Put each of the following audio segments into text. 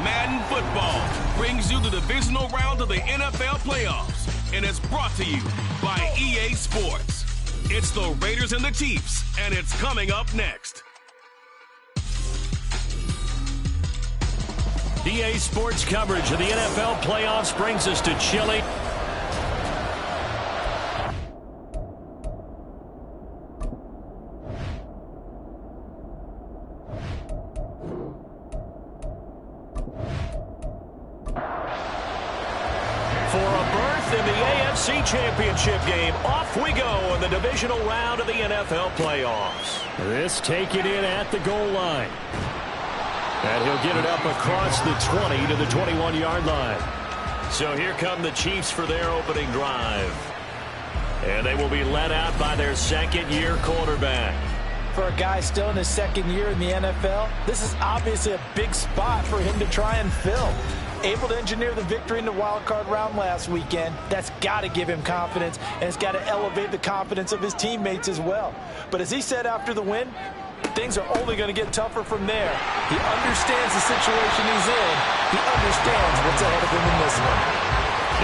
Madden Football brings you the divisional round of the NFL playoffs and is brought to you by EA Sports. It's the Raiders and the Chiefs, and it's coming up next. EA Sports coverage of the NFL playoffs brings us to Chile. Championship game. Off we go in the divisional round of the NFL playoffs. This taken in at the goal line. And he'll get it up across the 20 to the 21-yard line. So here come the Chiefs for their opening drive. And they will be led out by their second-year quarterback. For a guy still in his second year in the NFL, this is obviously a big spot for him to try and fill. Able to engineer the victory in the wild card round last weekend. That's got to give him confidence, and it's got to elevate the confidence of his teammates as well. But as he said after the win, things are only going to get tougher from there. He understands the situation he's in. He understands what's ahead of him in this one.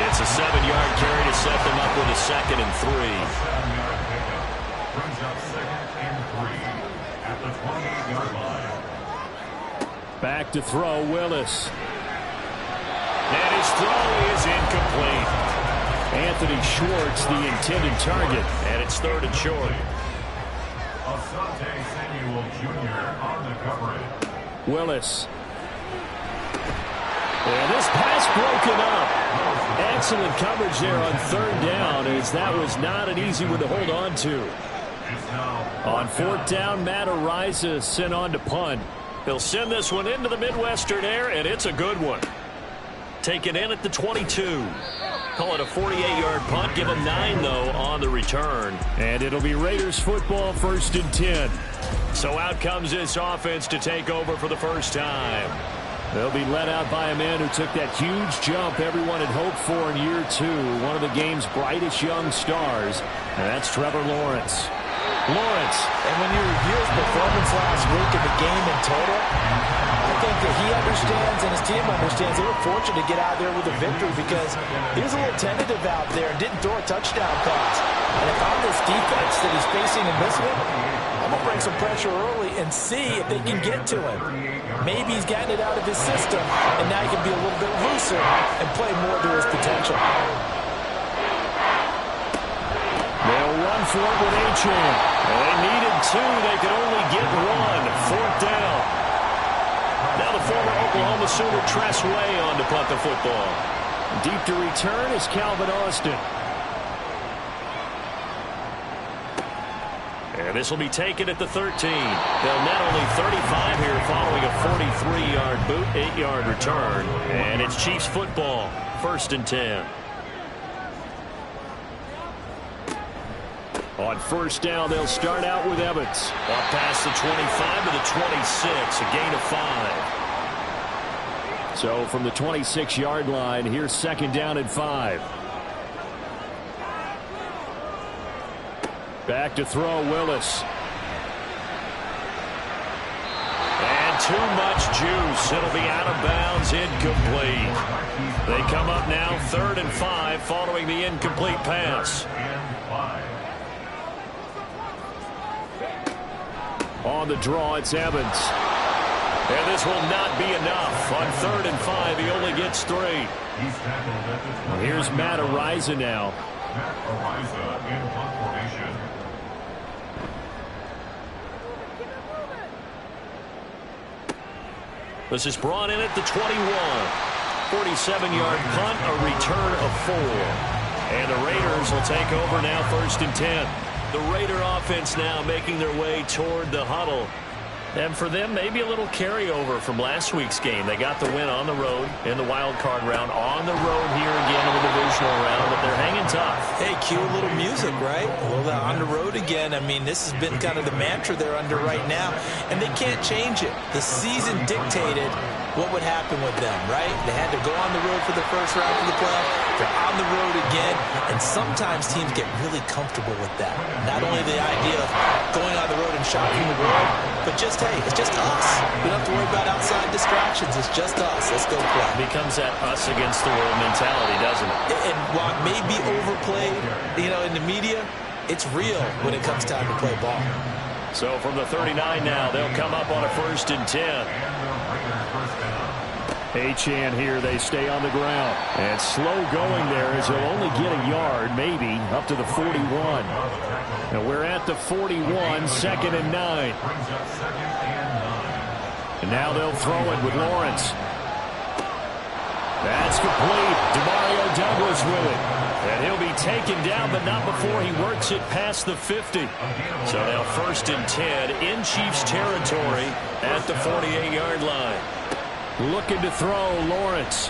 It's a 7-yard carry to set them up with a 2nd and 3. Brings up 2nd and 3 at the 28-yard line. Back to throw, Willis. And his throw is incomplete. Anthony Schwartz, the intended target, and it's 3rd and short. Asante Samuel Jr. on the coverage. Willis. And this pass broken up. Excellent coverage there on 3rd down, as that was not an easy one to hold on to. On 4th down, Matt Araiza sent on to punt. He'll send this one into the Midwestern air, and it's a good one. Taken in at the 22. Call it a 48-yard punt. Give him 9, though, on the return. And it'll be Raiders football, 1st and 10. So out comes this offense to take over for the first time. They'll be led out by a man who took that huge jump everyone had hoped for in year 2. One of the game's brightest young stars. And that's Trevor Lawrence. And when you review his performance last week in the game in total, I think that he understands and his team understands they were fortunate to get out there with a victory because he was a little tentative out there and didn't throw a touchdown pass. And if I'm this defense that he's facing in this one, I'm going to bring some pressure early and see if they can get to him. Maybe he's gotten it out of his system, and now he can be a little bit looser and play more to his potential. They'll run for it with Achane. They needed 2. They could only get 1. 4th down. Now the former Oklahoma Sooner Tress Way on to punt the football. Deep to return is Calvin Austin. And this will be taken at the 13. They'll net only 35 here following a 43-yard boot, 8-yard return. And it's Chiefs football, 1st and 10. On 1st down, they'll start out with Evans. Up past the 25 to the 26, a gain of 5. So from the 26-yard line, here's 2nd down and 5. Back to throw, Willis. And too much juice. It'll be out of bounds, incomplete. They come up now 3rd and 5 following the incomplete pass. On the draw, it's Evans. And this will not be enough. On 3rd and 5, he only gets 3. Here's Matt Araiza now. Matt Araiza in punt formation. This is brought in at the 21. 47-yard punt, a return of 4. And the Raiders will take over now 1st and 10. The Raider offense now making their way toward the huddle. And for them, maybe a little carryover from last week's game. They got the win on the road in the wild card round, on the road here again in the divisional round, but they're hanging tough. Hey, cue a little music, right? Well, they're on the road again. I mean, this has been kind of the mantra they're under right now, and they can't change it. The season dictated what would happen with them, right? They had to go on the road for the first round of the playoff. They're on the road again, and sometimes teams get really comfortable with that. Not only the idea of going on the road and shocking the world, but just, hey, it's just us. We don't have to worry about outside distractions. distractions. It's just us. Let's go play. Becomes that us against the world mentality, doesn't it? And while it may be overplayed, in the media, it's real when it comes time to play ball. So from the 39 now, they'll come up on a 1st and 10. Achane here, they stay on the ground. And slow going there as he'll only get a yard, maybe, up to the 41. And we're at the 41, 2nd and 9. And now they'll throw it with Lawrence. That's complete. Demario Douglas with it. And he'll be taken down, but not before he works it past the 50. So now 1st and 10 in Chiefs territory at the 48-yard line. Looking to throw, Lawrence.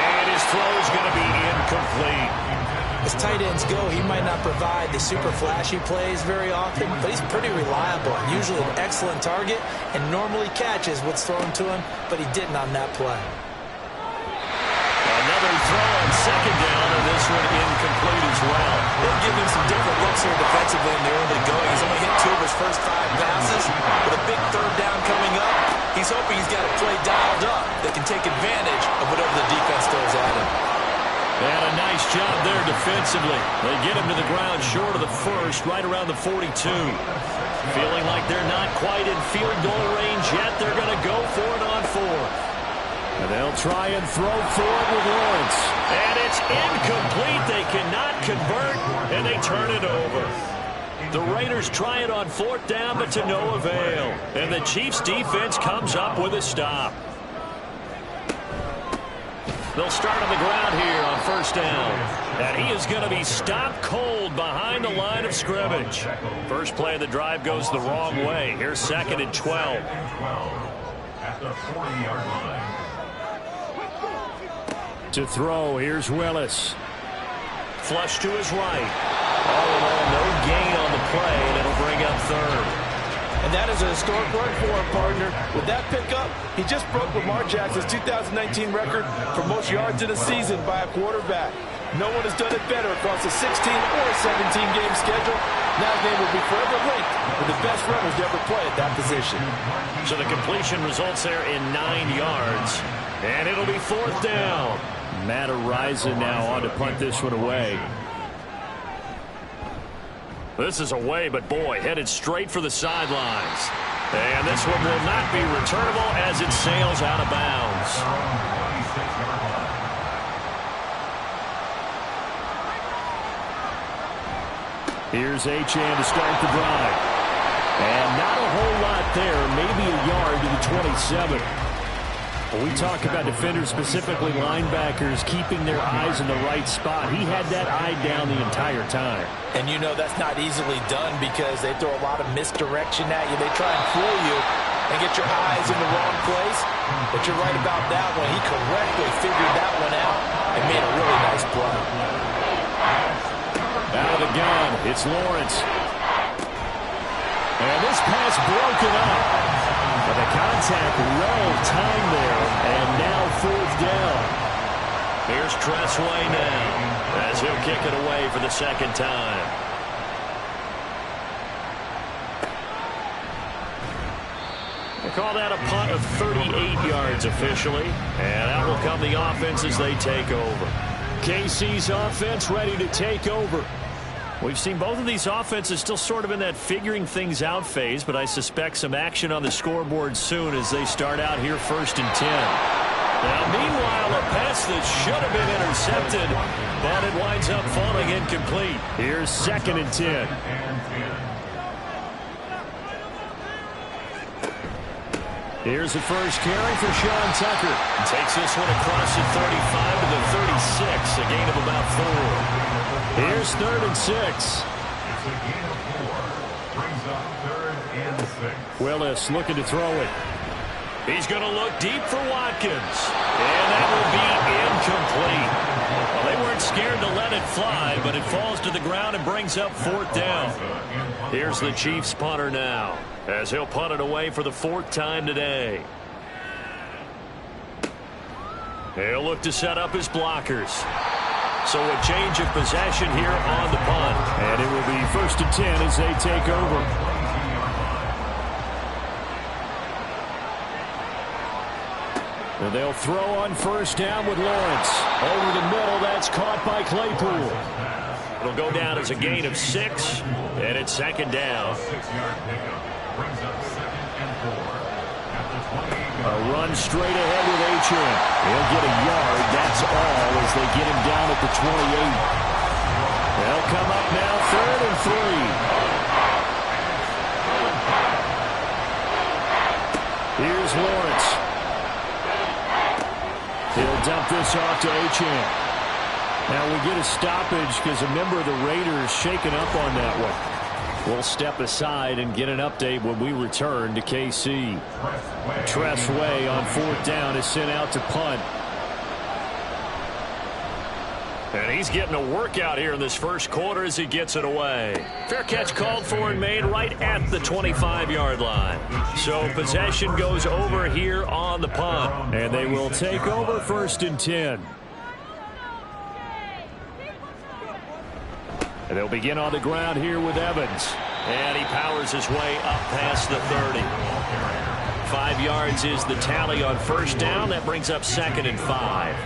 And his throw is going to be incomplete. As tight ends go, he might not provide the super flashy plays very often, but he's pretty reliable. Usually an excellent target and normally catches what's thrown to him, but he didn't on that play. Another throw on 2nd down, and this one incomplete as well. They'll give him some different looks here defensively in the early going. He's only hit 2 of his first 5 passes. With a big 3rd down coming up, he's hoping he's got a play dialed up that can take advantage of whatever the defense throws at him. And a nice job there defensively. They get him to the ground short of the 1st, right around the 42. Feeling like they're not quite in field goal range yet, they're going to go for it on 4th. And they'll try and throw for it with Lawrence. And it's incomplete. They cannot convert, and they turn it over. The Raiders try it on 4th down, but to no avail. And the Chiefs defense comes up with a stop. They'll start on the ground here on 1st down. And he is going to be stopped cold behind the line of scrimmage. First play of the drive goes the wrong way. Here's 2nd and 12. At the 40-yard line. To throw, here's Willis. Flush to his right. All in all, no gain on the play, and it'll bring up 3rd. And that is a historic run for him, partner. With that pickup, he just broke Lamar Jackson's 2019 record for most yards in a season by a quarterback. No one has done it better across a 16 or 17-game schedule. Now his name will be forever linked with the best runners to ever play at that position. So the completion results there in 9 yards. And it'll be 4th down. Matt Araiza now on to punt this one away. This is away, but boy, headed straight for the sidelines. And this one will not be returnable as it sails out of bounds. Here's Achane to start the drive. And not a whole lot there, maybe a yard to the 27. When we talk about defenders, specifically linebackers, keeping their eyes in the right spot, he had that eye down the entire time. And that's not easily done because they throw a lot of misdirection at you. They try and fool you and get your eyes in the wrong place. But you're right about that one. He correctly figured that one out and made a really nice play. Out of the gun, it's Lawrence. And this pass broken up. But the contact well timed there, and now 4th down. Here's Tressway now, as he'll kick it away for the 2nd time. We'll call that a punt of 38 yards officially, and out will come the offense as they take over. KC's offense ready to take over. We've seen both of these offenses still sort of in that figuring things out phase, but I suspect some action on the scoreboard soon as they start out here 1st and 10. Now, meanwhile, a pass that should have been intercepted, but it winds up falling incomplete. Here's 2nd and 10. Here's the first carry for Sean Tucker. Takes this one across the 35 to the 36, a gain of about 4. Here's 3rd and 6. It's a gain of 4. Brings up 3rd and 6. Willis looking to throw it. He's going to look deep for Watkins. And that will be incomplete. Well, they weren't scared to let it fly, but it falls to the ground and brings up 4th down. Here's the Chiefs punter now, as he'll punt it away for the 4th time today. He'll look to set up his blockers. So a change of possession here on the punt. And it will be 1st and 10 as they take over. And they'll throw on first down with Lawrence. Over the middle, that's caught by Claypool. It'll go down as a gain of 6, and it's second down. A run straight ahead with Achane. He'll get a yard, that's all, as they get him down at the 28. They'll come up now, 3rd and 3. Here's Lawrence. He'll dump this off to Achane. Now we get a stoppage because a member of the Raiders shaken up on that one. We'll step aside and get an update when we return to KC. Tress Way on 4th down is sent out to punt. And he's getting a workout here in this first quarter as he gets it away. Fair catch called for and made right at the 25-yard line. So possession goes over here on the punt. And they will take over 1st and 10. And they'll begin on the ground here with Evans. And he powers his way up past the 30. 5 yards is the tally on first down. That brings up 2nd and 5.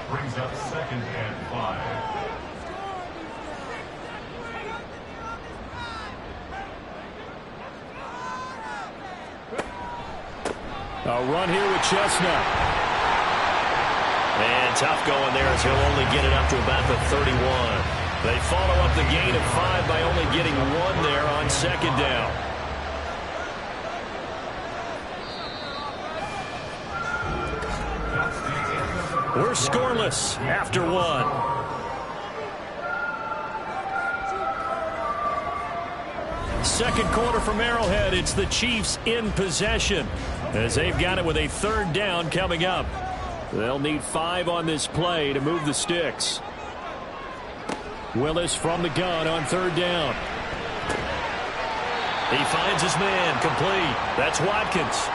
Brings up 2nd and 5. A run here with Chestnut. And tough going there as he'll only get it up to about the 31. They follow up the gain of 5 by only getting 1 there on 2nd down. We're scoreless after 1. Second quarter from Arrowhead. It's the Chiefs in possession as they've got it with a 3rd down coming up. They'll need 5 on this play to move the sticks. Willis from the gun on 3rd down. He finds his man, complete. That's Watkins.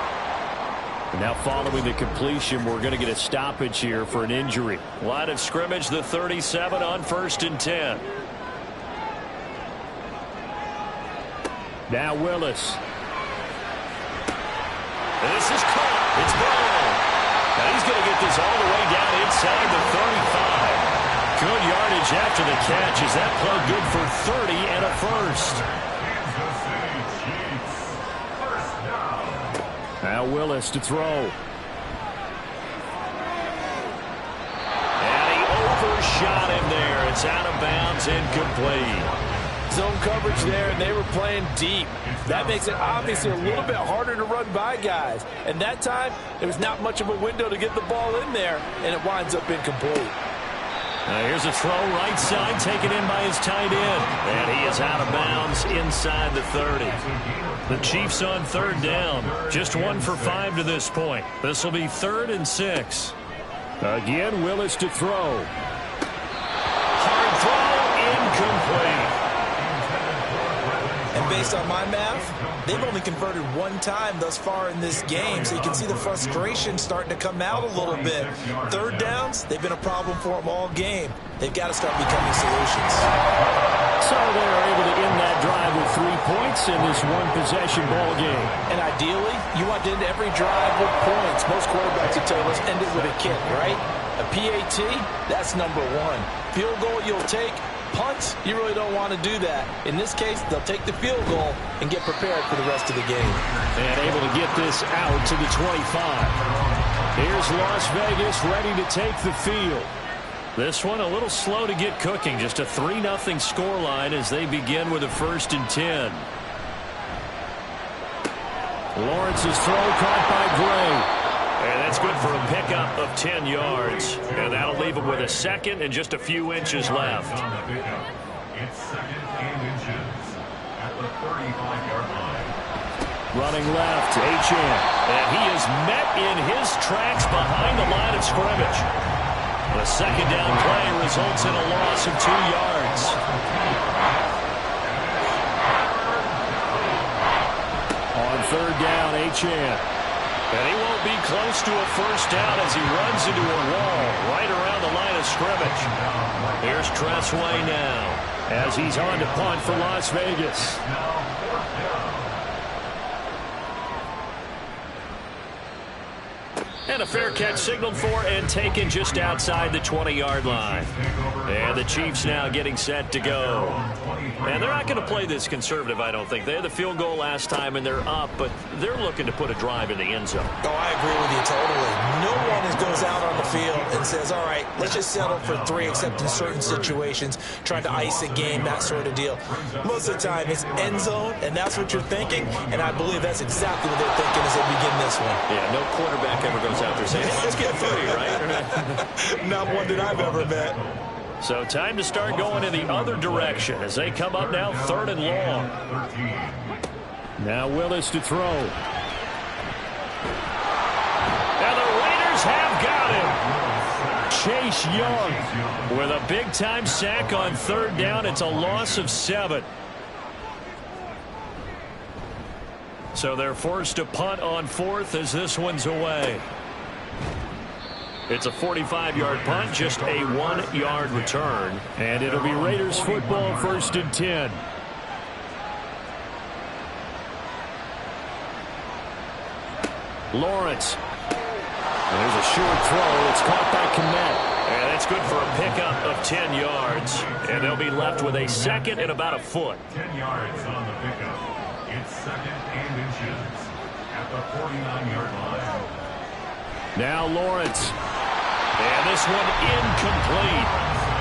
And now following the completion, we're going to get a stoppage here for an injury. Line of scrimmage, the 37 on 1st and 10. Now Willis. This is caught. It's Brown. Now he's going to get this all the way down inside the 35. Good yardage after the catch. Is that play good for 30 and a 1st? Now Willis to throw. And he overshot him there. It's out of bounds, incomplete. Zone coverage there, and they were playing deep. That makes it obviously a little bit harder to run by guys. And that time, there was not much of a window to get the ball in there, and it winds up incomplete. Now here's a throw right side, taken in by his tight end. And he is out of bounds inside the 30. The Chiefs on 3rd down. Just 1 for 5 to this point. This will be 3rd and 6. Again, Willis to throw. Hard throw, incomplete. And based on my math, they've only converted 1 time thus far in this game, so you can see the frustration starting to come out a little bit. 3rd downs, they've been a problem for them all game. They've got to start becoming solutions. So they're able to end that drive with 3 points in this one-possession ball game. And ideally, you want to end every drive with points. Most quarterbacks would tell you, let's end it with a kick, right? A PAT, that's number 1. Field goal you'll take. Punts, you really don't want to do that. In this case, they'll take the field goal and get prepared for the rest of the game. And able to get this out to the 25. Here's Las Vegas ready to take the field. This one a little slow to get cooking. Just a 3-0 scoreline as they begin with a 1st and 10. Lawrence's throw caught by Gray. And that's good for a pickup of 10 yards. And that'll leave him with a 2nd and just a few inches left. It's 2nd and inches at the 35-yard line. Running left, Achane. And he is met in his tracks behind the line of scrimmage. The 2nd down play results in a loss of 2 yards. On 3rd down, Achane. And he won't be close to a 1st down as he runs into a wall right around the line of scrimmage. Here's Tress Way now as he's on to punt for Las Vegas. And a fair catch signaled for and taken just outside the 20-yard line. And the Chiefs now getting set to go. And they're not going to play this conservative, I don't think. They had the field goal last time, and they're up, but they're looking to put a drive in the end zone. Oh, I agree with you totally. No one goes out on the field and says, all right, let's just settle for 3, except in certain situations, trying to ice a game, that sort of deal. Most of the time, it's end zone, and that's what you're thinking, and I believe that's exactly what they're thinking as they begin this one. Yeah, no quarterback ever goes out there saying, hey, let's get 3, right? Not one that I've ever met. So time to start going in the other direction as they come up now 3rd and long. Now Willis to throw. And the Raiders have got him. Chase Young with a big-time sack on 3rd down. It's a loss of 7. So they're forced to punt on 4th as this one's away. It's a 45-yard punt, just a 1-yard return. And it'll be Raiders football, 1st and 10. Lawrence. There's a short throw. It's caught by Kmet. And that's good for a pickup of 10 yards. And they'll be left with a 2nd and about a foot. 10 yards on the pickup. It's 2nd and inches at the 49-yard line. Now Lawrence. And this one incomplete.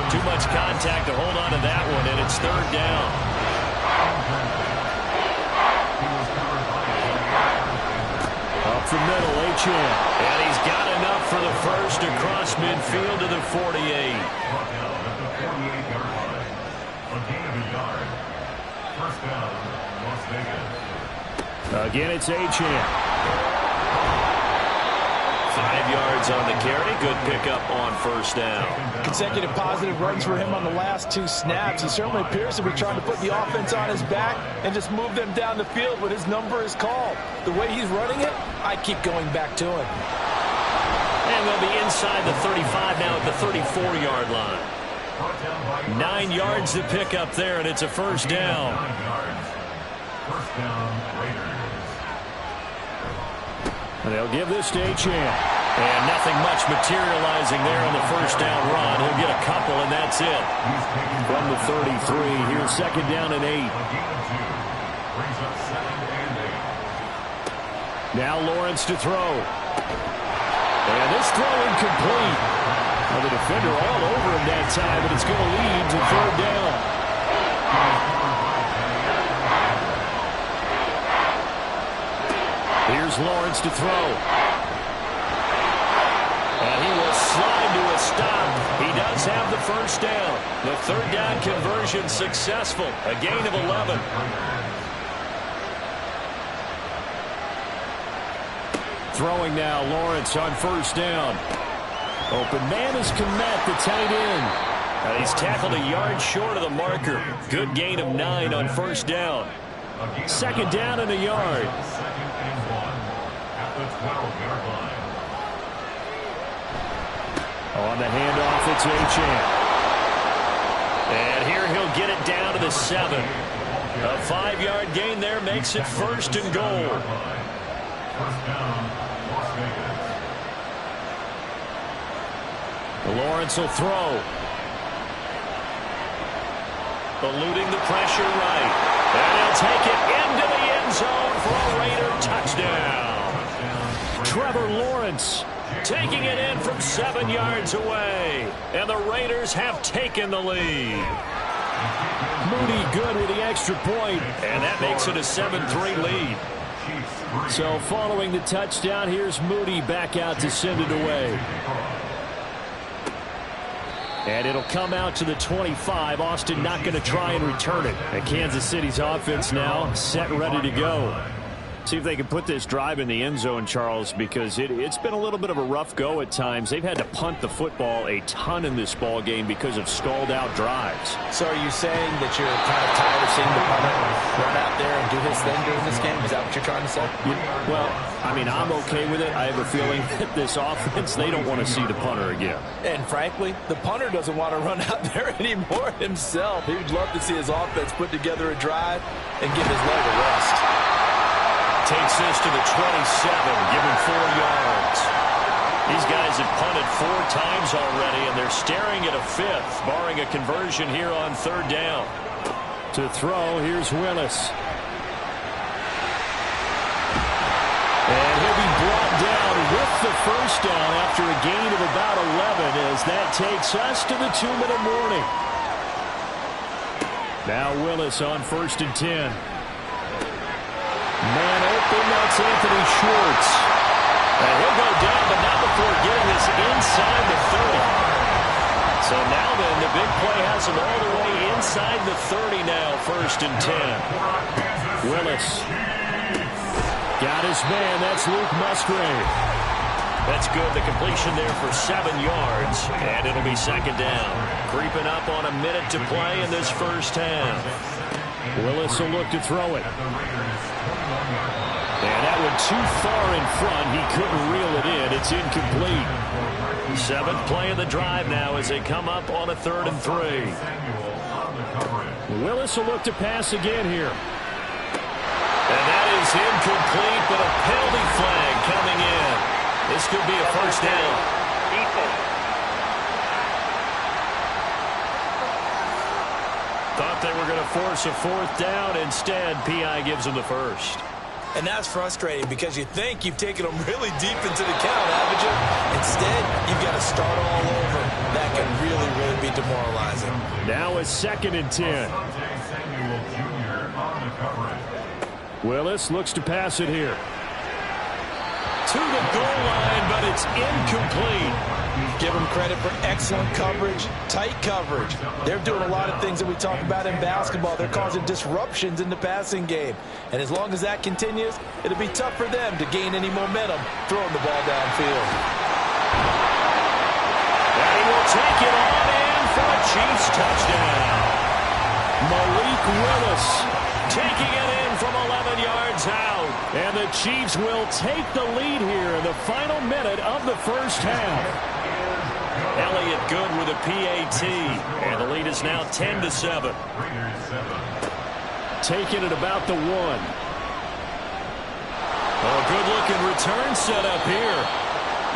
Too much contact to hold on to that one, and it's 3rd down. Up the middle, Achane. And he's got enough for the first across midfield to the 48. Again, it's Achane. 5 yards on the carry. Good pickup on 1st down. Consecutive positive runs for him on the last 2 snaps. He certainly appears to be trying to put the offense on his back and just move them down the field when his number is called. The way he's running it, I keep going back to him. And they'll be inside the 35 now at the 34-yard line. 9 yards to pick up there, and it's a 1st down. 1st down, Raiders. And they'll give this to Achane. And nothing much materializing there on the 1st down run. He'll get a couple, and that's it. From the 33, here's 2nd down and 8. Now Lawrence to throw. And this throw incomplete. Well, the defender all over him that time, but it's going to lead to 3rd down. Here's Lawrence to throw. And he will slide to a stop. He does have the 1st down. The 3rd down conversion successful. A gain of 11. Throwing now, Lawrence on 1st down. Open man is Kmet, the tight end. And he's tackled a yard short of the marker. Good gain of 9 on 1st down. 2nd down and a yard. On the handoff, it's Achane. And here he'll get it down to the 7. A 5-yard gain there makes it 1st and goal. 1st down, Las Vegas. Lawrence will throw. Eluding the pressure right. And he'll take it into the end zone for a Raider touchdown. Trevor Lawrence taking it in from 7 yards away. And the Raiders have taken the lead. Moody good with the extra point. And that makes it a 7-3 lead. So following the touchdown, here's Moody back out to send it away. And it'll come out to the 25. Austin not going to try and return it. And Kansas City's offense now set and ready to go. See if they can put this drive in the end zone, Charles, because it's been a little bit of a rough go at times. They've had to punt the football a ton in this ball game because of stalled-out drives. So are you saying that you're kind of tired of seeing the punter run out there and do his thing during this game? Is that what you're trying to say? Well, I mean, I'm okay with it. I have a feeling that this offense, they don't want to see the punter again. And frankly, the punter doesn't want to run out there anymore himself. He would love to see his offense put together a drive and give his leg a rest. Takes this to the 27, give him 4 yards. These guys have punted 4 times already, and they're staring at a 5th, barring a conversion here on 3rd down. To throw, here's Willis. And he'll be brought down with the first down after a gain of about 11 as that takes us to the 2-minute warning. Now Willis on 1st and 10. Man open, that's Anthony Schwartz. And he'll go down, but not before getting this inside the 30. So now then, the big play has him all the way inside the 30 now, 1st and 10. Willis. Got his man, that's Luke Musgrave. That's good, the completion there for 7 yards, and it'll be 2nd down. Creeping up on a minute to play in this first half. Willis will look to throw it. And that one too far in front, he couldn't reel it in, it's incomplete. 7th play of the drive now as they come up on a 3rd and 3. Willis will look to pass again here. And that is incomplete, but a penalty flag coming in. This could be a first down. Thought they were going to force a 4th down. Instead, P.I. gives them the first. And that's frustrating because you think you've taken them really deep into the count, haven't you? Instead, you've got to start all over. That can really, really be demoralizing. Now it's 2nd and 10. Willis looks to pass it here. To the goal line, but it's incomplete. Give them credit for excellent coverage, tight coverage. They're doing a lot of things that we talk about in basketball. They're causing disruptions in the passing game. And as long as that continues, it'll be tough for them to gain any momentum throwing the ball downfield. And he will take it on in for a Chiefs touchdown. Malik Willis taking it in from 11 yards out. And the Chiefs will take the lead here in the final minute of the first half. Elliott good with a PAT. And the lead is now 10-7. Taking it about the 1. Oh, good-looking return set up here.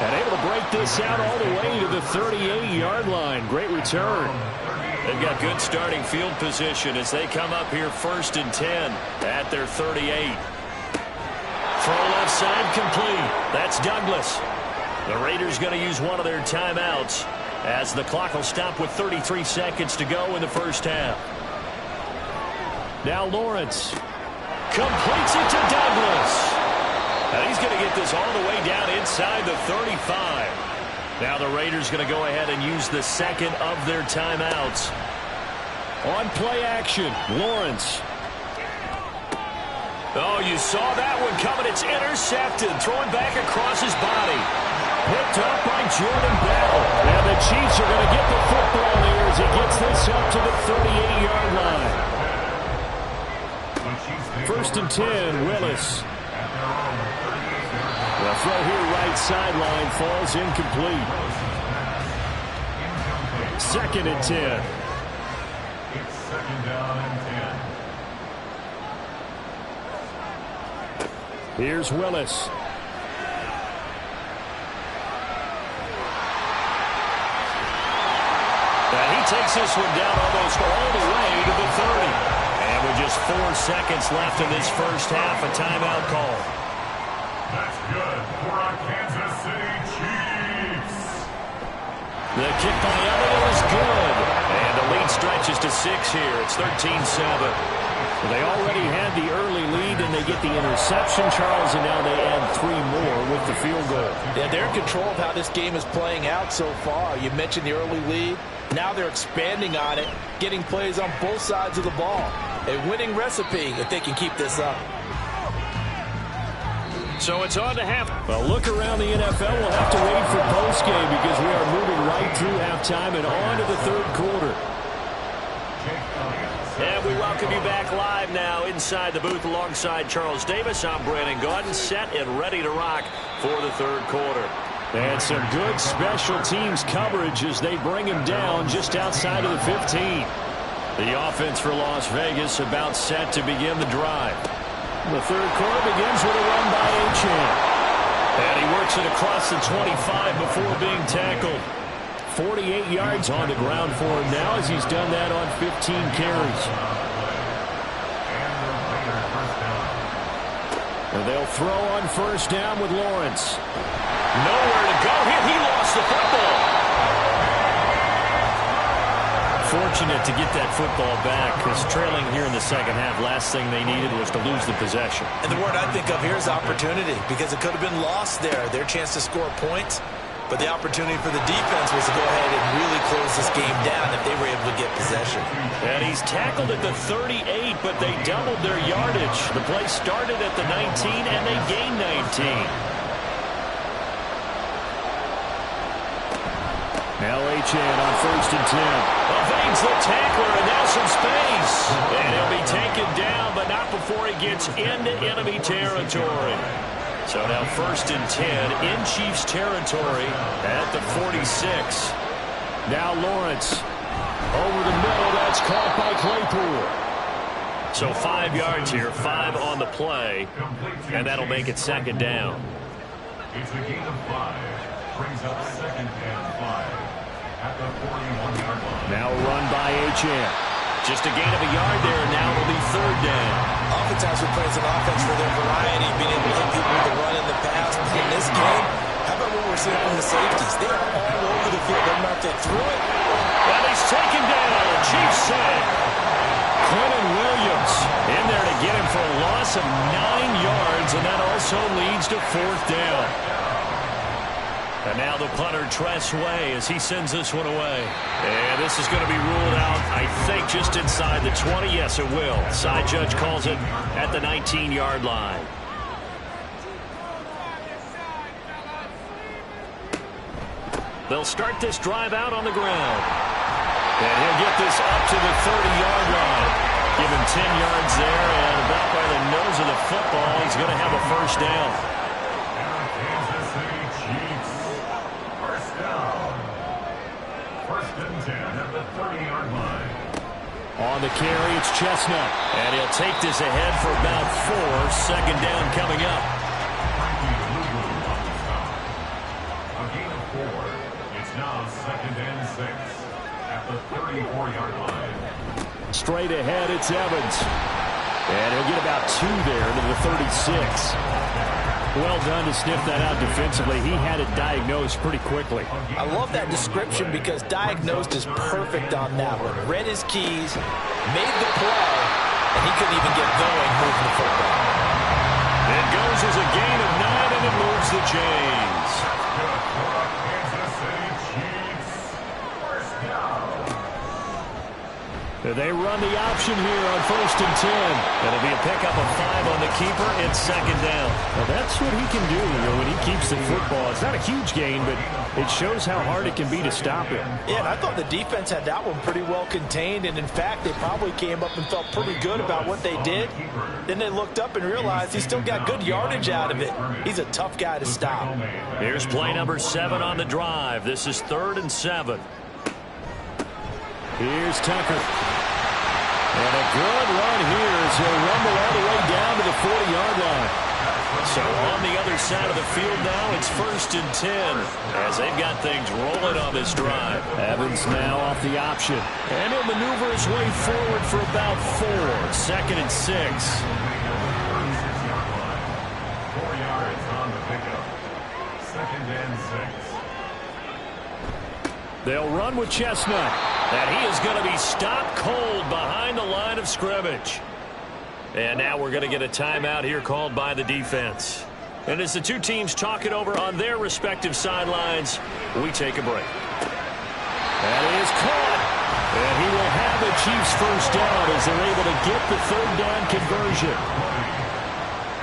And able to break this out all the way to the 38-yard line. Great return. They've got good starting field position as they come up here 1st and 10 at their 38. Throw left side complete. That's Douglas. The Raiders going to use one of their timeouts as the clock will stop with 33 seconds to go in the first half. Now Lawrence completes it to Douglas. And he's going to get this all the way down inside the 35. Now the Raiders going to go ahead and use the 2nd of their timeouts. On play action, Lawrence. Oh, you saw that one coming. It's intercepted. Throwing back across his body. Picked up by Jordan Bell. And the Chiefs are going to get the football here as he gets this up to the 38-yard line. 1st and 10, Willis. The throw here right sideline falls incomplete. 2nd and 10. It's 2nd down and 10. Here's Willis. And he takes this one down almost all the way to the 30. And with just 4 seconds left in this first half, a timeout call. That's good for our Kansas City Chiefs. The kick by Elliott was good. And the lead stretches to 6 here. It's 13-7. They already had the early lead, and they get the interception, Charles, and now they add 3 more with the field goal. Yeah, they're in control of how this game is playing out so far. You mentioned the early lead. Now they're expanding on it, getting plays on both sides of the ball. A winning recipe if they can keep this up. So it's on to half. Well, look around the NFL. We'll have to wait for postgame because we are moving right through halftime and on to the 3rd quarter. And we welcome you back live now inside the booth alongside Charles Davis. I'm Brandon Gaudin, set and ready to rock for the 3rd quarter. And some good special teams coverage as they bring him down just outside of the 15. The offense for Las Vegas about set to begin the drive. The 3rd quarter begins with a run by Achane. And he works makes it across the 25 before being tackled. 48 yards on the ground for him now as he's done that on 15 carries. And they'll throw on first down with Lawrence. Nowhere to go. He lost the football. Fortunate to get that football back because trailing here in the second half, last thing they needed was to lose the possession. And the word I think of here is opportunity because it could have been lost there. Their chance to score points. But the opportunity for the defense was to go ahead and really close this game down if they were able to get possession. And he's tackled at the 38, but they doubled their yardage. The play started at the 19, and they gained 19. Now Achane on first and 10. Evades the tackler, and now some space. And he'll be taken down, but not before he gets into enemy territory. So now first and 10 in Chiefs territory at the 46. Now Lawrence over the middle. That's caught by Claypool. So 5 yards here, 5 on the play, and that'll make it second down. It's a gain of 5. Brings up second and 5 at the 41-yard line. Now run by Achane. Just a gain of a yard there, and now it'll be third down. Oftentimes we play as an offense for their variety, being able to hit people with the run in the pass. But in this game, how about what we're seeing from the safeties? They are all over the field. Doesn't matter if they threw it. And he's taken down. Chiefs said. Quentin Williams in there to get him for a loss of 9 yards, and that also leads to fourth down. And now the punter, Tress Way, as he sends this one away. And this is going to be ruled out, I think, just inside the 20. Yes, it will. Side judge calls it at the 19-yard line. They'll start this drive out on the ground. And he'll get this up to the 30-yard line. Give him 10 yards there, and about by the nose of the football, he's going to have a first down. Kansas City Chiefs. First down. First and 10 at the 30-yard line. On the carry, it's Chestnut. And he'll take this ahead for about 4. Second down coming up. A gain of 4. It's now second and 6 at the 34-yard line. Straight ahead, it's Evans. And he'll get about 2 there to the 36. Well done to sniff that out defensively. He had it diagnosed pretty quickly. I love that description because diagnosed is perfect on that one. Read his keys, made the play, and he couldn't even get going moving the football. It goes as a gain of 9, and it moves the chains. Kansas City Chiefs. First down. They run the option here on first and 10. It'll be a pickup of 5 on the keeper. It's second down. Well, that's what he can do when he keeps the football. It's not a huge gain, but it shows how hard it can be to stop it. Yeah, and I thought the defense had that one pretty well contained, and in fact, they probably came up and felt pretty good about what they did. Then they looked up and realized he still got good yardage out of it. He's a tough guy to stop. Here's play number 7 on the drive. This is 3rd and 7. Here's Tucker. And a good run here as he'll rumble all the way down to the 40-yard line. So on the other side of the field now, it's 1st and 10 as they've got things rolling on this drive. Evans now off the option. And he'll maneuver his way forward for about 4. 2nd and 6. 4 yards on the pickup. 2nd and 6. They'll run with Chestnut. And he is going to be stopped cold behind the line of scrimmage. And now we're going to get a timeout here called by the defense. And as the two teams talk it over on their respective sidelines, we take a break. That is caught. And he will have the Chiefs first down as they're able to get the 3rd down conversion.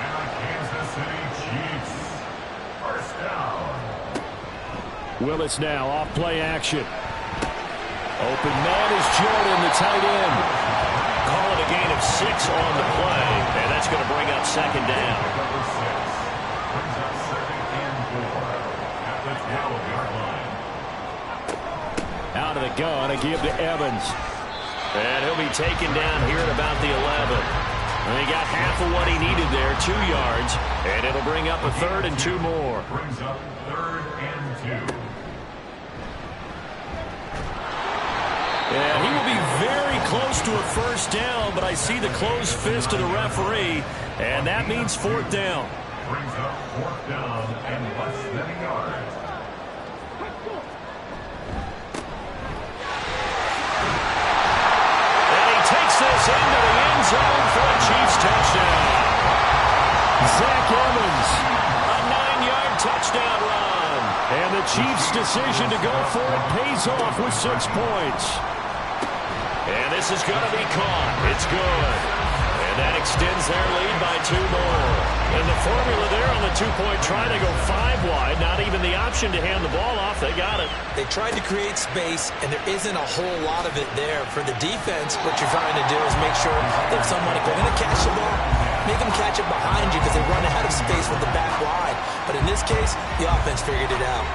And the Kansas City Chiefs. First down. Willis now off play action. Open man is Jordan, the tight end. Call it a gain of 6 on the play, and that's going to bring up second down. Number 6 brings up second and 4 at the 12-yard line. Out of the gun, a give to Evans. And he'll be taken down here at about the 11. And he got half of what he needed there, 2 yards. And it'll bring up a 3rd and 2 more. Brings up 3rd and 2. And he will be very close to a first down, but I see the closed fist of the referee, and that means 4th down. Brings up 4th down and less than a yard. And he takes this into the end zone for a Chiefs touchdown. Zach Evans, a 9-yard touchdown run. And the Chiefs' decision to go for it pays off with 6 points. And this is going to be caught. It's good. And that extends their lead by 2 more. And the formula there on the 2-point try to go 5 wide. Not even the option to hand the ball off. They got it. They tried to create space, and there isn't a whole lot of it there. For the defense, what you're trying to do is make sure that somebody, if they're going to catch the ball, make them catch it behind you because they run ahead of space with the back wide. But in this case, the offense figured it out.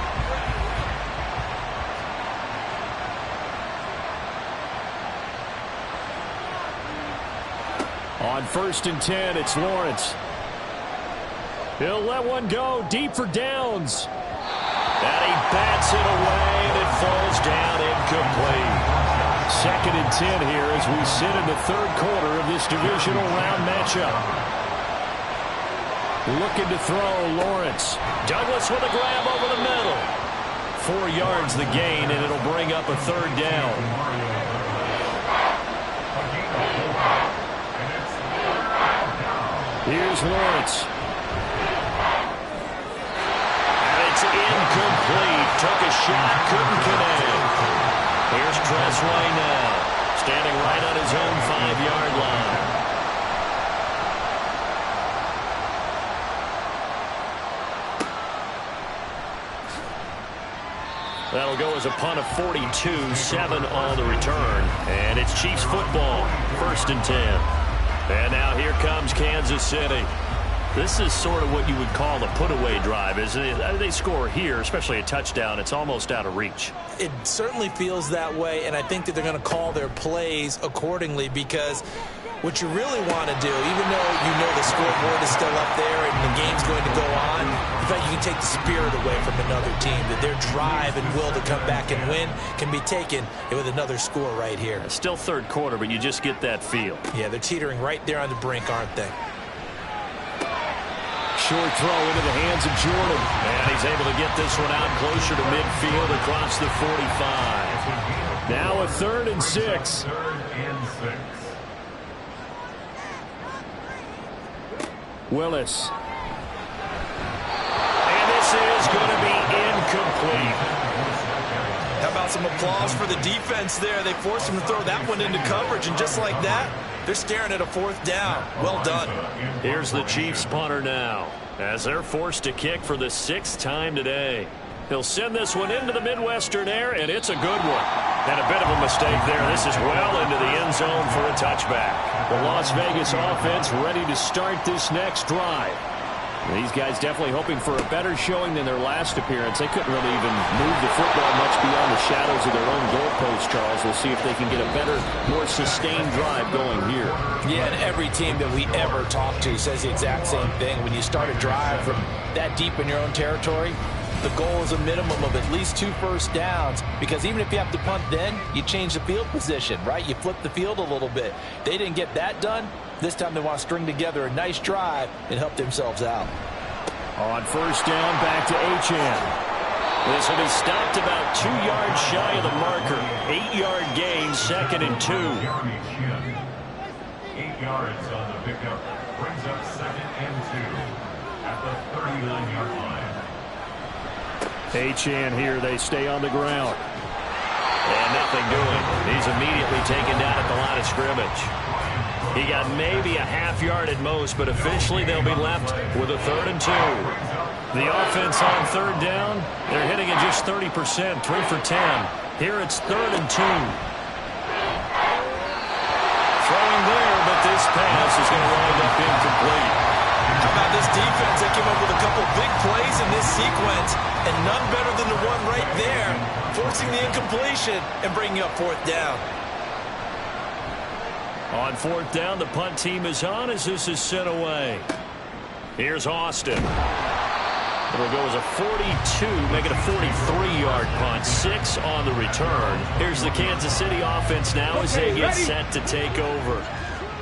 On 1st and 10, it's Lawrence. He'll let one go deep for Downs. And he bats it away, and it falls down incomplete. 2nd and 10 here as we sit in the 3rd quarter of this divisional round matchup. Looking to throw, Lawrence. Douglas with a grab over the middle. 4 yards the gain, and it'll bring up a 3rd down. Here's Lawrence. And it's incomplete. Took a shot, couldn't connect. Here's Tressway now, standing right on his own 5-yard line. That'll go as a punt of 42, 7 on the return. And it's Chiefs football, 1st and 10. And now here comes Kansas City. This is sort of what you would call a put-away drive, isn't it? They score here, especially a touchdown. It's almost out of reach. It certainly feels that way, and I think that they're going to call their plays accordingly because what you really want to do, even though you know the scoreboard is still up there and the game's going to go on, in fact, you can take the spirit away from another team, that their drive and will to come back and win can be taken with another score right here. It's still 3rd quarter, but you just get that feel. Yeah, they're teetering right there on the brink, aren't they? Short throw into the hands of Jordan. And he's able to get this one out closer to midfield across the 45. Now a 3rd and 6. 3rd and 6. Willis. And this is going to be incomplete. How about some applause for the defense there? They forced him to throw that one into coverage, and just like that, they're staring at a 4th down. Well done. Here's the Chiefs punter now, as they're forced to kick for the 6th time today. He'll send this one into the Midwestern air, and it's a good one. And a bit of a mistake there. This is well into the end zone for a touchback. The Las Vegas offense ready to start this next drive. These guys definitely hoping for a better showing than their last appearance. They couldn't really even move the football much beyond the shadows of their own goalpost, Charles. We'll see if they can get a better, more sustained drive going here. Yeah, and every team that we ever talk to says the exact same thing. When you start a drive from that deep in your own territory, the goal is a minimum of at least 2 first downs, because even if you have to punt then, you change the field position, right? You flip the field a little bit. They didn't get that done. This time they want to string together a nice drive and help themselves out. On 1st down, back to Achane. This will be stopped about 2 yards shy of the marker. 8-yard gain, 2nd and 2. 8 yards on the pickup. Brings up 2nd and 2 at the 39-yard line. Achane here, they stay on the ground. And nothing doing. He's immediately taken down at the line of scrimmage. He got maybe a half-yard at most, but officially they'll be left with a 3rd and 2. The offense on 3rd down, they're hitting at just 30%, 3 for 10. Here it's 3rd and 2. Throwing there, but this pass is going to wind up incomplete. How about this defense? They came up with a couple big plays in this sequence, and none better than the one right there, forcing the incompletion and bringing up 4th down. On 4th down, the punt team is on as this is sent away. Here's Austin. It'll go as a 42, make it a 43-yard punt. 6 on the return. Here's the Kansas City offense now as they get set to take over.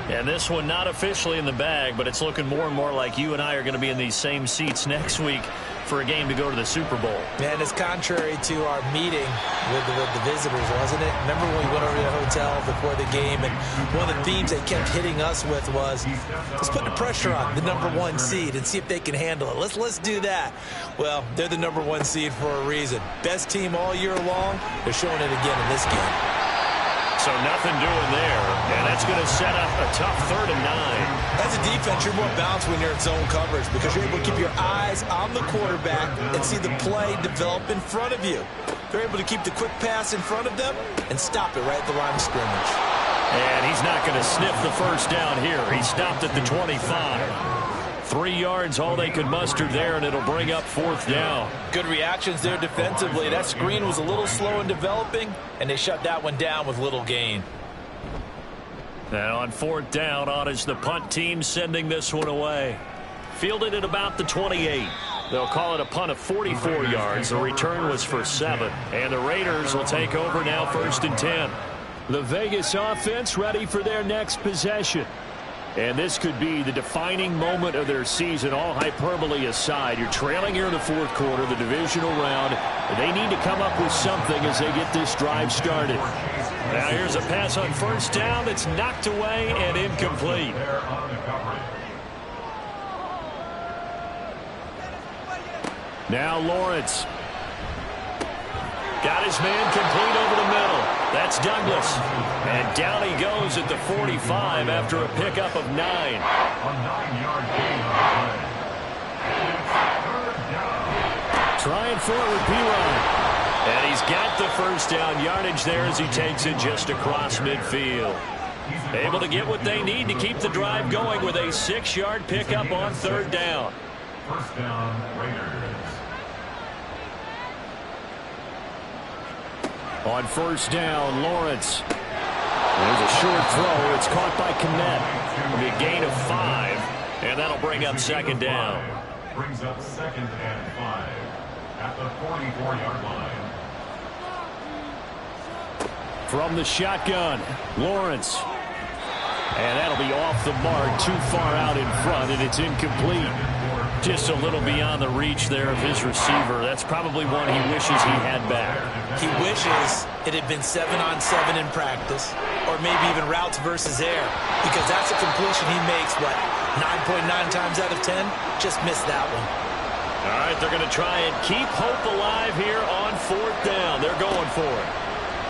And this one not officially in the bag, but it's looking more and more like you and I are going to be in these same seats next week for a game to go to the Super Bowl. And it's contrary to our meeting with the visitors, wasn't it? Remember when we went over to the hotel before the game, and one of the themes they kept hitting us with was, let's put the pressure on the #1 seed and see if they can handle it. Let's do that. Well, they're the #1 seed for a reason. Best team all year long. They're showing it again in this game. So nothing doing there, and that's going to set up a tough 3rd and 9. As a defense, you're more balanced when you're in zone coverage because you're able to keep your eyes on the quarterback and see the play develop in front of you. They're able to keep the quick pass in front of them and stop it right at the line of scrimmage. And he's not going to sniff the first down here. He stopped at the 25. 3 yards, all they could muster there, and it'll bring up 4th down. Good reactions there defensively. That screen was a little slow in developing, and they shut that one down with little gain. And on 4th down, on is the punt team sending this one away. Fielded at about the 28. They'll call it a punt of 44 yards. The return was for 7. And the Raiders will take over now 1st and 10. The Vegas offense ready for their next possession. And this could be the defining moment of their season, all hyperbole aside. You're trailing here in the 4th quarter, the divisional round. They need to come up with something as they get this drive started. Now here's a pass on 1st down that's knocked away and incomplete. Now Lawrence. Got his man complete over the middle. That's Douglas. And down he goes at the 45 after a pickup of 9. A 9-yard gain on the play. Trying for it with Perine. And he's got the first down yardage there as he takes it just across midfield. Able to get what they need to keep the drive going with a 6-yard pickup on 3rd down. 1st down, Raiders. On 1st down, Lawrence. There's a short throw. It's caught by Kmet. It'll be a gain of 5, and that'll bring up 2nd down. Brings up 2nd and 5 at the 44-yard line. From the shotgun, Lawrence. And that'll be off the mark, too far out in front, and it's incomplete. Just a little beyond the reach there of his receiver. That's probably one he wishes he had back. He wishes it had been 7-on-7 in practice, or maybe even routes versus air, because that's a completion he makes, 9.9 times out of 10? Just missed that one. All right, they're going to try and keep hope alive here on 4th down. They're going for it.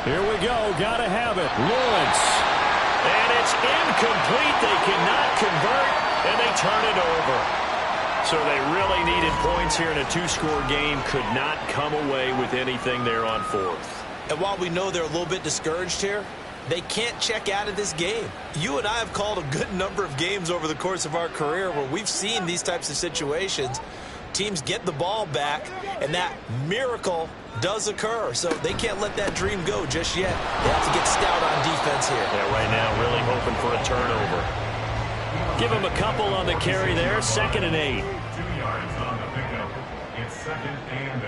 Here we go. Got to have it. Lawrence. And it's incomplete. They cannot convert, and they turn it over. So they really needed points here in a 2-score game. Could not come away with anything there on 4th. And while we know they're a little bit discouraged here, they can't check out of this game. You and I have called a good number of games over the course of our career where we've seen these types of situations. Teams get the ball back, and that miracle does occur. So they can't let that dream go just yet. They have to get stout on defense here. Yeah, right now really hoping for a turnover. Give him a couple on the carry there. 2nd and 8. 2 yards on the pickup. It's 2nd and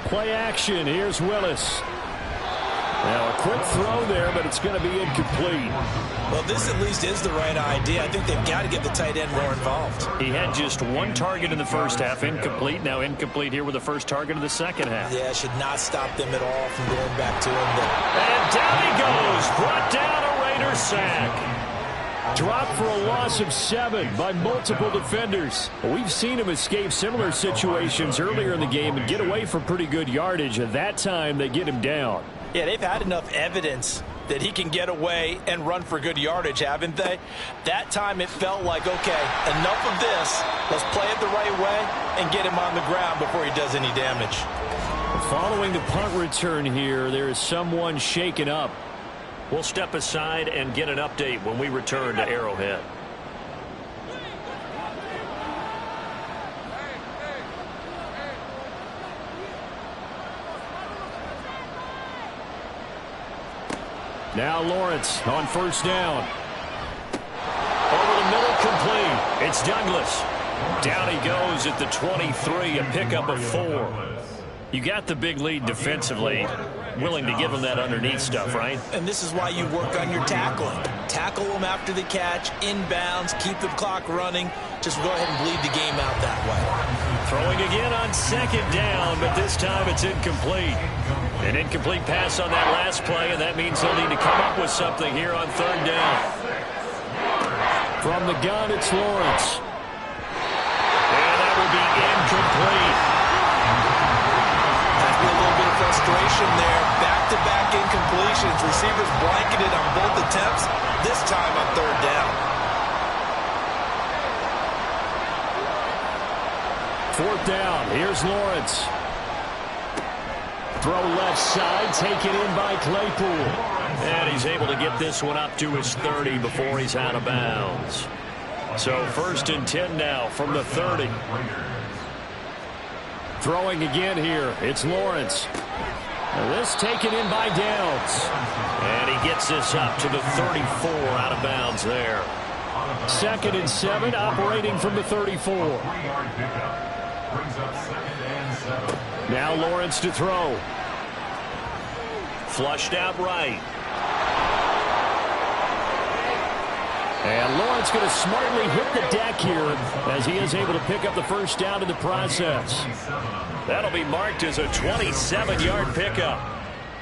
8. Play action. Here's Willis. Now a quick throw there, but it's going to be incomplete. Well, this at least is the right idea. I think they've got to get the tight end more involved. He had just 1 target in the first half, incomplete. Now incomplete here with the first target of the second half. Yeah, should not stop them at all from going back to him. And down he goes. Brought down a Raider sack. Dropped for a loss of 7 by multiple defenders. We've seen him escape similar situations earlier in the game and get away from pretty good yardage. At that time, they get him down. Yeah, they've had enough evidence that he can get away and run for good yardage, haven't they? That time it felt like, okay, enough of this. Let's play it the right way and get him on the ground before he does any damage. Following the punt return here, there is someone shaken up. We'll step aside and get an update when we return to Arrowhead. Now Lawrence on 1st down. It's Douglas. Down he goes at the 23, a pickup of 4. You got the big lead defensively. Willing to give them that underneath stuff, right? And this is why you work on your tackling. Tackle them after the catch, inbounds, keep the clock running. Just go ahead and bleed the game out that way. Throwing again on second down, but this time it's incomplete. An incomplete pass on that last play, and that means they'll need to come up with something here on third down. From the gun, it's Lawrence. And that will be incomplete. A little bit of frustration there. Back-to-back incompletions. Receivers blanketed on both attempts, this time on third down. Fourth down. Here's Lawrence. Throw left side, taken in by Claypool. And he's able to get this one up to his 30 before he's out of bounds. So first and 10 now from the 30. Throwing again here. It's Lawrence. This taken in by Downs. And he gets this up to the 34 out of bounds there. Second and 7, operating from the 34. Now Lawrence to throw. Flushed out right. And Lawrence going to smartly hit the deck here as he is able to pick up the first down in the process. That'll be marked as a 27-yard pickup.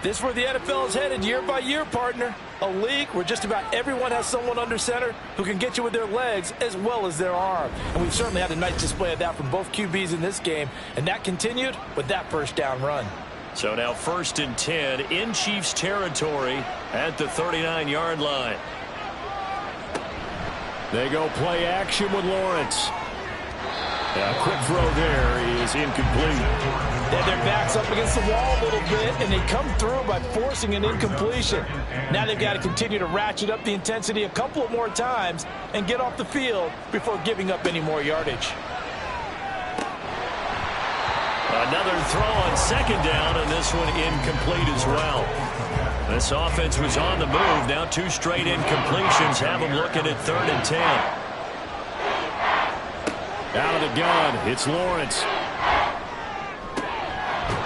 This is where the NFL is headed year by year, partner. A league where just about everyone has someone under center who can get you with their legs as well as their arm. And we've certainly had a nice display of that from both QBs in this game. And that continued with that first down run. So now first and 10 in Chiefs territory at the 39-yard line. They go play action with Lawrence. A quick throw there is incomplete. Their back's up against the wall a little bit, and they come through by forcing an incompletion. Now they've got to continue to ratchet up the intensity a couple of more times and get off the field before giving up any more yardage. Another throw on second down, and this one incomplete as well. This offense was on the move. Now 2 straight incompletions have them looking at third and 10. Out of the gun, it's Lawrence.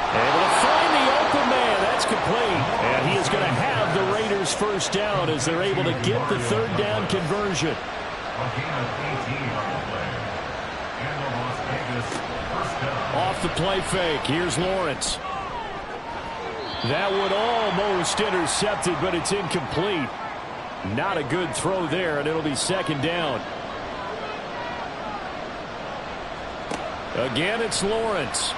Able to find the open man. That's complete. And he is going to have the Raiders first down as they're able to get the third down conversion. Off the play fake. Here's Lawrence. That one almost intercepted, but it's incomplete. Not a good throw there, and it'll be second down. Again, it's Lawrence.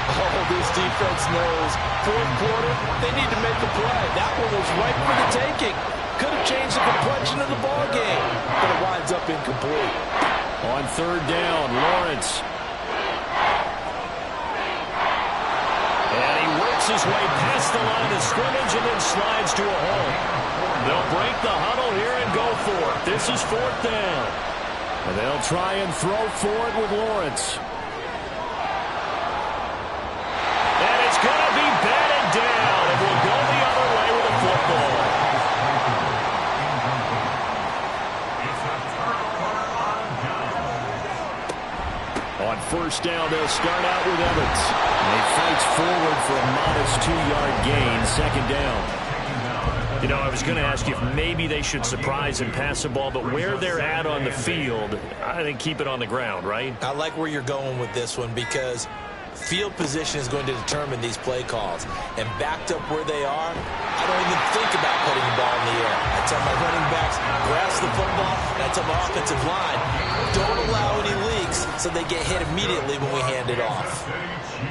Oh, this defense knows. Fourth quarter, they need to make a play. That one was right for the taking. Could have changed the complexion of the ball game, but it winds up incomplete. On third down, Lawrence. And he works his way past the line of scrimmage and then slides to a hole. They'll break the huddle here and go for it. This is fourth down. And they'll try and throw for it with Lawrence. And it's going to be batted down. It will go the other way with the football. On first down, they'll start out with Evans. And he fights forward for a modest 2-yard gain, second down. You know, I was going to ask you if maybe they should surprise and pass the ball, but where they're at on the field, I think keep it on the ground, right? I like where you're going with this one because field position is going to determine these play calls. And backed up where they are, I don't even think about putting the ball in the air. I tell my running backs, grasp the football, and I tell my offensive line, don't allow any leaks so they get hit immediately when we hand it off.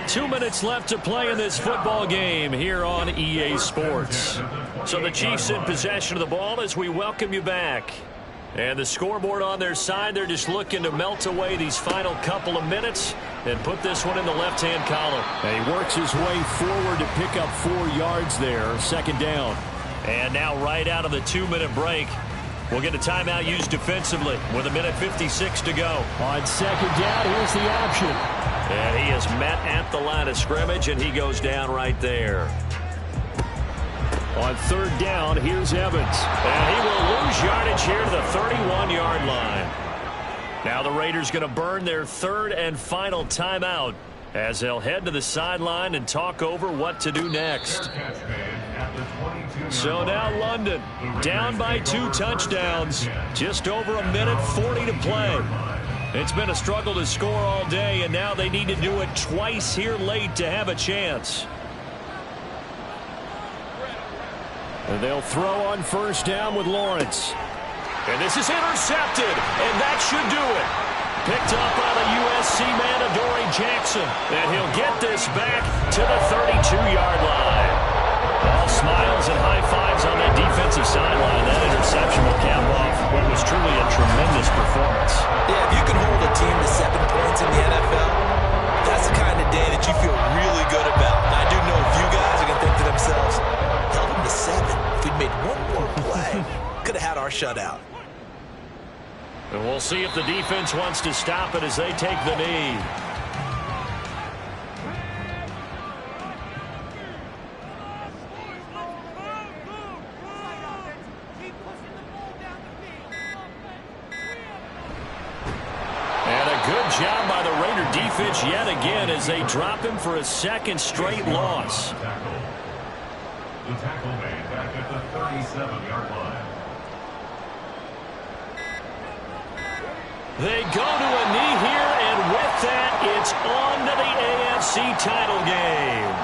2 minutes left to play in this football game here on EA Sports. So the Chiefs in possession of the ball as we welcome you back. And the scoreboard on their side, they're just looking to melt away these final couple of minutes and put this one in the left-hand column. And he works his way forward to pick up 4 yards there, second down. And now right out of the 2-minute break, we'll get a timeout used defensively with 1:56 to go. On second down, here's the option. And he is met at the line of scrimmage, and he goes down right there. On third down, here's Evans. And he will lose yardage here to the 31-yard line. Now the Raiders going to burn their third and final timeout as they'll head to the sideline and talk over what to do next. So now London down by 2 touchdowns. Just over a minute 40 to play. It's been a struggle to score all day, and now they need to do it twice here late to have a chance. And they'll throw on first down with Lawrence. And this is intercepted, and that should do it. Picked up by the USC man, Adoree Jackson. And he'll get this back to the 32-yard line. All smiles and high fives on that defensive sideline. That interception will cap off what was truly a tremendous performance. Yeah, if you can hold a team to 7 points in the NFL, that's the kind of day that you feel really good about. And I do know a few guys are going to think to themselves, held them to 7. If we'd made one more play, could have had our shutout. And we'll see if the defense wants to stop it as they take the knee. And a good job by the Raider defense yet again as they drop him for a second straight loss. The tackle made back at the 37-yard line. They go to a knee here, and with that, it's on to the AFC title game.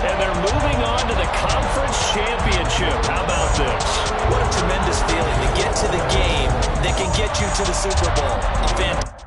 And they're moving on to the conference championship. How about this? What a tremendous feeling to get to the game that can get you to the Super Bowl. A fantastic